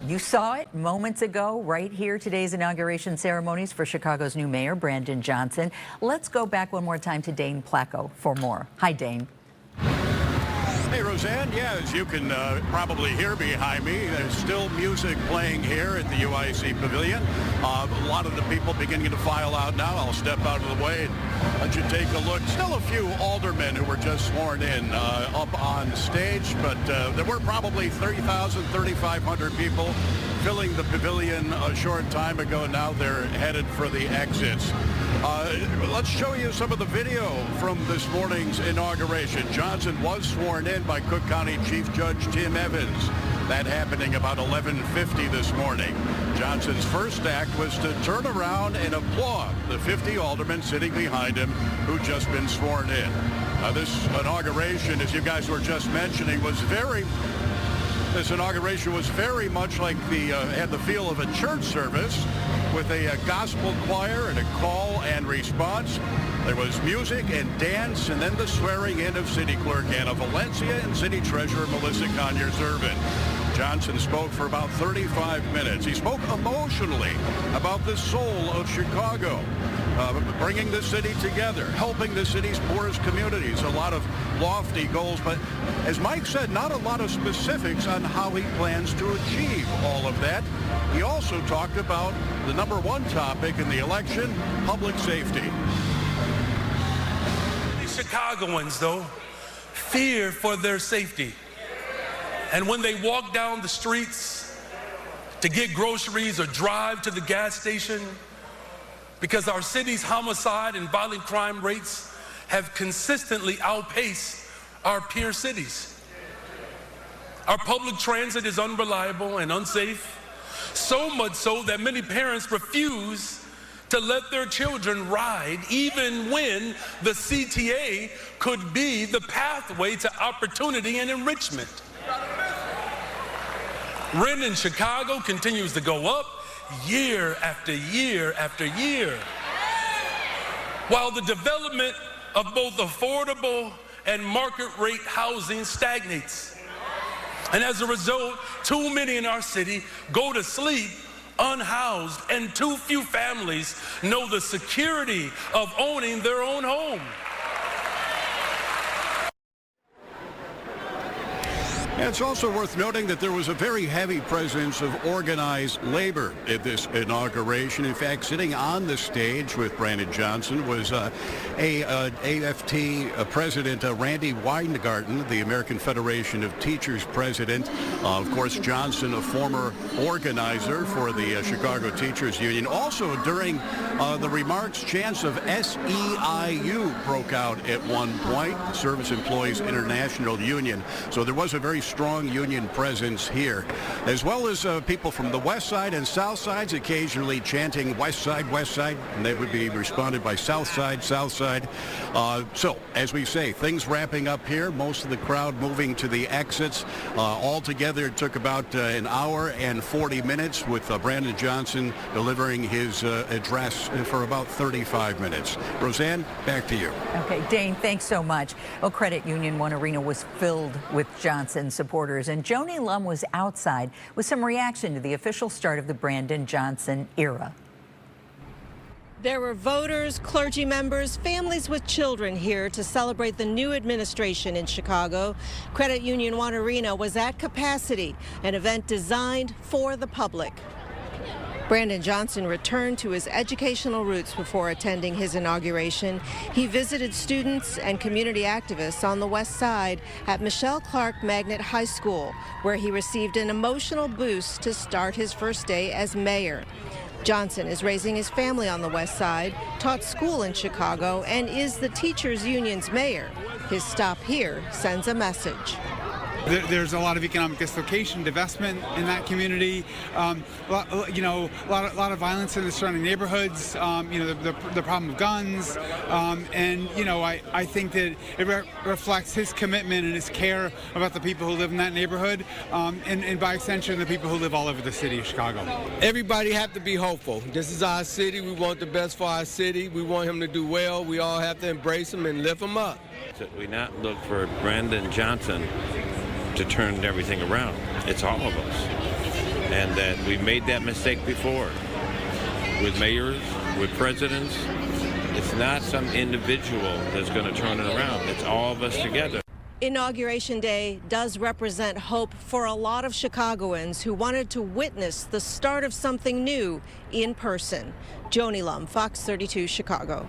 You saw it moments ago right here, today's inauguration ceremonies for Chicago's new mayor, Brandon Johnson. Let's go back one more time to Dane Placco for more. Hi, Dane. Hey, Roseanne. Yeah, as you can probably hear behind me, there's still music playing here at the UIC Pavilion. A lot of the people beginning to file out now. I'll step out of the way and let you take a look. Still a few aldermen who were just sworn in up on stage, but there were probably 30,000, 3,500 people filling the pavilion a short time ago. Now they're headed for the exits. Let's show you some of the video from this morning's inauguration. Johnson was sworn in by Cook County Chief Judge Tim Evans. That happening about 11:50 this morning. Johnson's first act was to turn around and applaud the 50 aldermen sitting behind him who'd just been sworn in. This inauguration, as you guys were just mentioning, this inauguration was very much like had the feel of a church service with a gospel choir and a call and response. There was music and dance, and then the swearing in of City Clerk Anna Valencia and City Treasurer Melissa Conyers-Ervin. Johnson spoke for about 35 minutes. He spoke emotionally about the soul of Chicago, bringing the city together, helping the city's poorest communities. A lot of lofty goals, but as Mike said, not a lot of specifics on how he plans to achieve all of that. He also talked about the #1 topic in the election, public safety. Chicagoans, though, fear for their safety. And when they walk down the streets to get groceries or drive to the gas station, because our city's homicide and violent crime rates have consistently outpaced our peer cities. Our public transit is unreliable and unsafe, so much so that many parents refuse to let their children ride, even when the CTA could be the pathway to opportunity and enrichment. Rent in Chicago continues to go up year after year after year, while the development of both affordable and market rate housing stagnates. And as a result, too many in our city go to sleep unhoused, and too few families know the security of owning their own home. It's also worth noting that there was a very heavy presence of organized labor at this inauguration. In fact, sitting on the stage with Brandon Johnson was AFT President Randy Weingarten, the American Federation of Teachers president. Of course, Johnson, a former organizer for the Chicago Teachers Union. Also, during the remarks, chants of SEIU broke out at one point, Service Employees International Union. So there was a very strong union presence here, as well as people from the west side and south sides occasionally chanting west side, and they would be responded by south side, south side. So, as we say, things wrapping up here, most of the crowd moving to the exits. Altogether, it took about an hour and 40 minutes with Brandon Johnson delivering his address for about 35 minutes. Roseanne, back to you. Okay, Dane, thanks so much. Well, Credit Union One Arena was filled with Johnson supporters, and Joni Lum was outside with some reaction to the official start of the Brandon Johnson era. There were voters, clergy members, families with children here to celebrate the new administration in Chicago. Credit Union One Arena was at capacity, an event designed for the public. Brandon Johnson returned to his educational roots before attending his inauguration. He visited students and community activists on the west side at Michelle Clark Magnet High School, where he received an emotional boost to start his first day as mayor. Johnson is raising his family on the west side, taught school in Chicago, and is the teachers union's mayor. His stop here sends a message. There's a lot of economic dislocation, divestment in that community. A lot of violence in the surrounding neighborhoods. The problem of guns, and I think that it reflects his commitment and his care about the people who live in that neighborhood, and by extension, the people who live all over the city of Chicago. Everybody have to be hopeful. This is our city. We want the best for our city. We want him to do well. We all have to embrace him and lift him up. We not look for Brandon Johnson to turn everything around. It's all of us. and that we made that mistake before with mayors, with presidents. It's not some individual that's going to turn it around. It's all of us together. Inauguration Day does represent hope for a lot of Chicagoans who wanted to witness the start of something new in person. Joni Lum, Fox 32, Chicago.